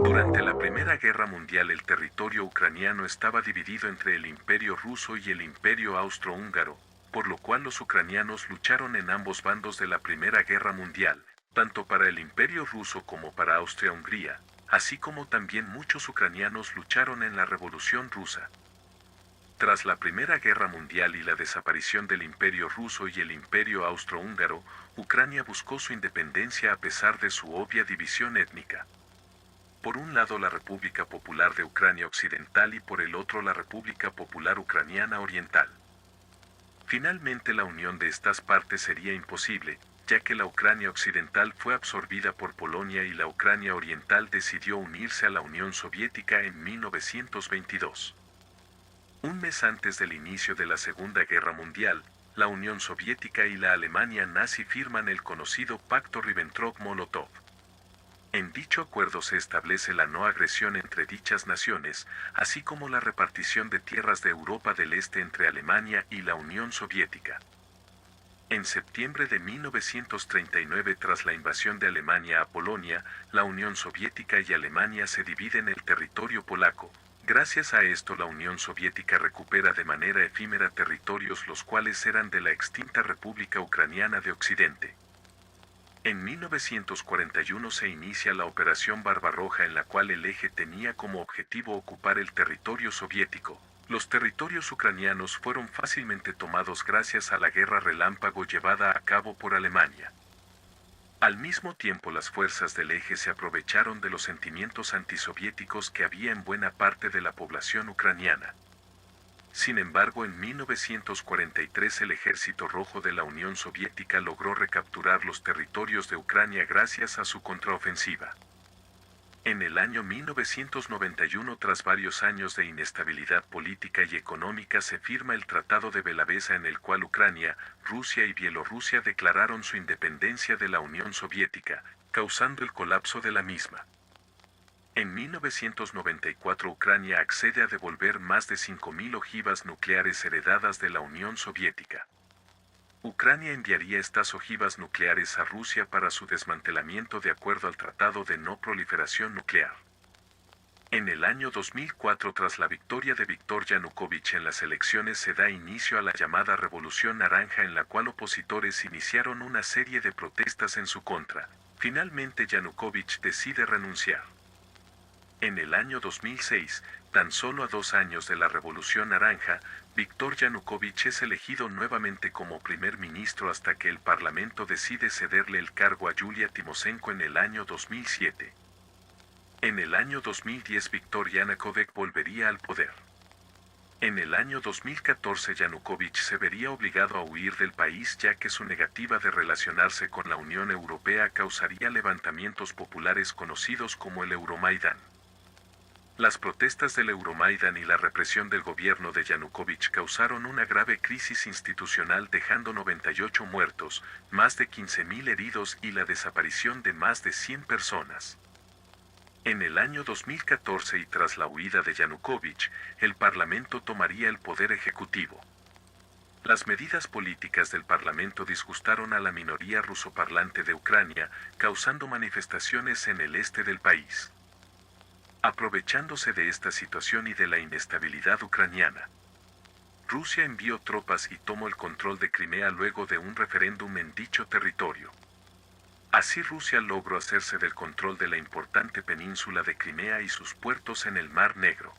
Durante la Primera Guerra Mundial el territorio ucraniano estaba dividido entre el Imperio Ruso y el Imperio Austrohúngaro, por lo cual los ucranianos lucharon en ambos bandos de la Primera Guerra Mundial, tanto para el Imperio Ruso como para Austria-Hungría, así como también muchos ucranianos lucharon en la Revolución Rusa. Tras la Primera Guerra Mundial y la desaparición del Imperio Ruso y el Imperio Austrohúngaro, Ucrania buscó su independencia a pesar de su obvia división étnica. Por un lado la República Popular de Ucrania Occidental y por el otro la República Popular Ucraniana Oriental. Finalmente la unión de estas partes sería imposible, ya que la Ucrania Occidental fue absorbida por Polonia y la Ucrania Oriental decidió unirse a la Unión Soviética en 1922. Un mes antes del inicio de la Segunda Guerra Mundial, la Unión Soviética y la Alemania nazi firman el conocido Pacto Ribbentrop-Molotov. En dicho acuerdo se establece la no agresión entre dichas naciones, así como la repartición de tierras de Europa del Este entre Alemania y la Unión Soviética. En septiembre de 1939, tras la invasión de Alemania a Polonia, la Unión Soviética y Alemania se dividen el territorio polaco. Gracias a esto la Unión Soviética recupera de manera efímera territorios los cuales eran de la extinta República Ucraniana de Occidente. En 1941 se inicia la Operación Barbarroja en la cual el eje tenía como objetivo ocupar el territorio soviético. Los territorios ucranianos fueron fácilmente tomados gracias a la guerra relámpago llevada a cabo por Alemania. Al mismo tiempo las fuerzas del eje se aprovecharon de los sentimientos antisoviéticos que había en buena parte de la población ucraniana. Sin embargo, en 1943 el Ejército Rojo de la Unión Soviética logró recapturar los territorios de Ucrania gracias a su contraofensiva. En el año 1991, tras varios años de inestabilidad política y económica, se firma el Tratado de Belavesa en el cual Ucrania, Rusia y Bielorrusia declararon su independencia de la Unión Soviética, causando el colapso de la misma. En 1994 Ucrania accede a devolver más de 5.000 ojivas nucleares heredadas de la Unión Soviética. Ucrania enviaría estas ojivas nucleares a Rusia para su desmantelamiento de acuerdo al Tratado de No Proliferación Nuclear. En el año 2004, tras la victoria de Viktor Yanukovych en las elecciones, se da inicio a la llamada Revolución Naranja, en la cual opositores iniciaron una serie de protestas en su contra. Finalmente Yanukovych decide renunciar. En el año 2006, tan solo a 2 años de la Revolución Naranja, Viktor Yanukovych es elegido nuevamente como primer ministro hasta que el Parlamento decide cederle el cargo a Yulia Timoshenko en el año 2007. En el año 2010 Viktor Yanukovych volvería al poder. En el año 2014 Yanukovych se vería obligado a huir del país, ya que su negativa de relacionarse con la Unión Europea causaría levantamientos populares conocidos como el Euromaidán. Las protestas del Euromaidán y la represión del gobierno de Yanukovych causaron una grave crisis institucional, dejando 98 muertos, más de 15.000 heridos y la desaparición de más de 100 personas. En el año 2014 y tras la huida de Yanukovych, el Parlamento tomaría el poder ejecutivo. Las medidas políticas del Parlamento disgustaron a la minoría rusoparlante de Ucrania, causando manifestaciones en el este del país. Aprovechándose de esta situación y de la inestabilidad ucraniana, Rusia envió tropas y tomó el control de Crimea luego de un referéndum en dicho territorio. Así Rusia logró hacerse del control de la importante península de Crimea y sus puertos en el Mar Negro.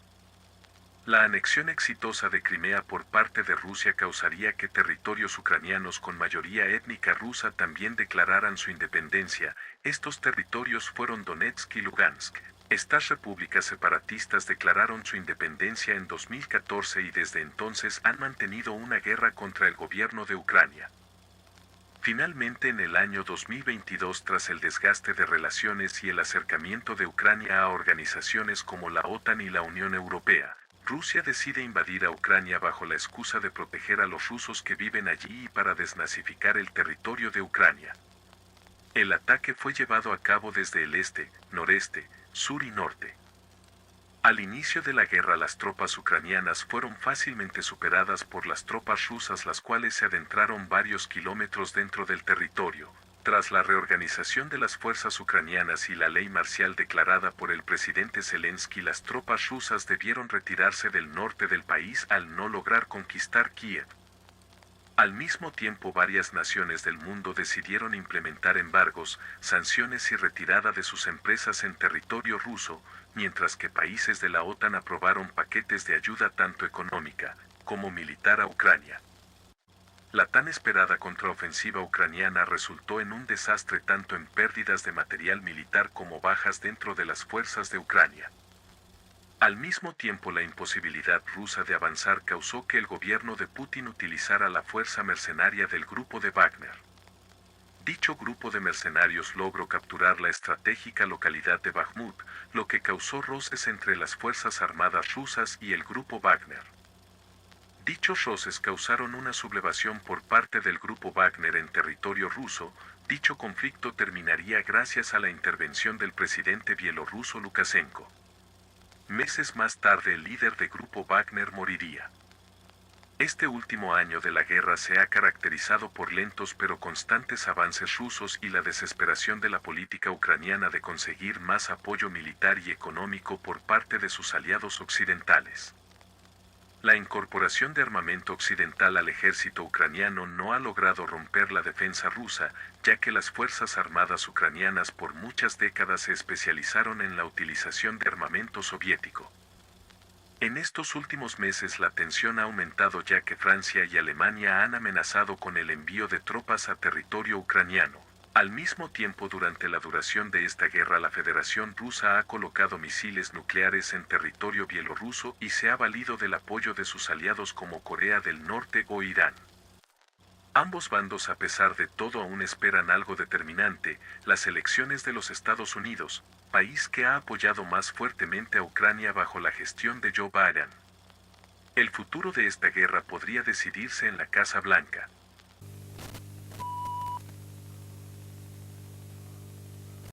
La anexión exitosa de Crimea por parte de Rusia causaría que territorios ucranianos con mayoría étnica rusa también declararan su independencia. Estos territorios fueron Donetsk y Lugansk. Estas repúblicas separatistas declararon su independencia en 2014 y desde entonces han mantenido una guerra contra el gobierno de Ucrania. Finalmente, en el año 2022, tras el desgaste de relaciones y el acercamiento de Ucrania a organizaciones como la OTAN y la Unión Europea, Rusia decide invadir a Ucrania bajo la excusa de proteger a los rusos que viven allí y para desnazificar el territorio de Ucrania. El ataque fue llevado a cabo desde el este, noreste, sur y norte. Al inicio de la guerra las tropas ucranianas fueron fácilmente superadas por las tropas rusas, las cuales se adentraron varios kilómetros dentro del territorio. Tras la reorganización de las fuerzas ucranianas y la ley marcial declarada por el presidente Zelensky, las tropas rusas debieron retirarse del norte del país al no lograr conquistar Kiev. Al mismo tiempo, varias naciones del mundo decidieron implementar embargos, sanciones y retirada de sus empresas en territorio ruso, mientras que países de la OTAN aprobaron paquetes de ayuda tanto económica como militar a Ucrania. La tan esperada contraofensiva ucraniana resultó en un desastre tanto en pérdidas de material militar como bajas dentro de las fuerzas de Ucrania. Al mismo tiempo, la imposibilidad rusa de avanzar causó que el gobierno de Putin utilizara la fuerza mercenaria del grupo de Wagner. Dicho grupo de mercenarios logró capturar la estratégica localidad de Bakhmut, lo que causó roces entre las fuerzas armadas rusas y el grupo Wagner. Dichos roces causaron una sublevación por parte del grupo Wagner en territorio ruso. Dicho conflicto terminaría gracias a la intervención del presidente bielorruso Lukashenko. Meses más tarde, el líder del grupo Wagner moriría. Este último año de la guerra se ha caracterizado por lentos pero constantes avances rusos y la desesperación de la política ucraniana de conseguir más apoyo militar y económico por parte de sus aliados occidentales. La incorporación de armamento occidental al ejército ucraniano no ha logrado romper la defensa rusa, ya que las fuerzas armadas ucranianas por muchas décadas se especializaron en la utilización de armamento soviético. En estos últimos meses la tensión ha aumentado, ya que Francia y Alemania han amenazado con el envío de tropas a territorio ucraniano. Al mismo tiempo, durante la duración de esta guerra, la Federación Rusa ha colocado misiles nucleares en territorio bielorruso y se ha valido del apoyo de sus aliados como Corea del Norte o Irán. Ambos bandos, a pesar de todo, aún esperan algo determinante: las elecciones de los Estados Unidos, país que ha apoyado más fuertemente a Ucrania bajo la gestión de Joe Biden. El futuro de esta guerra podría decidirse en la Casa Blanca.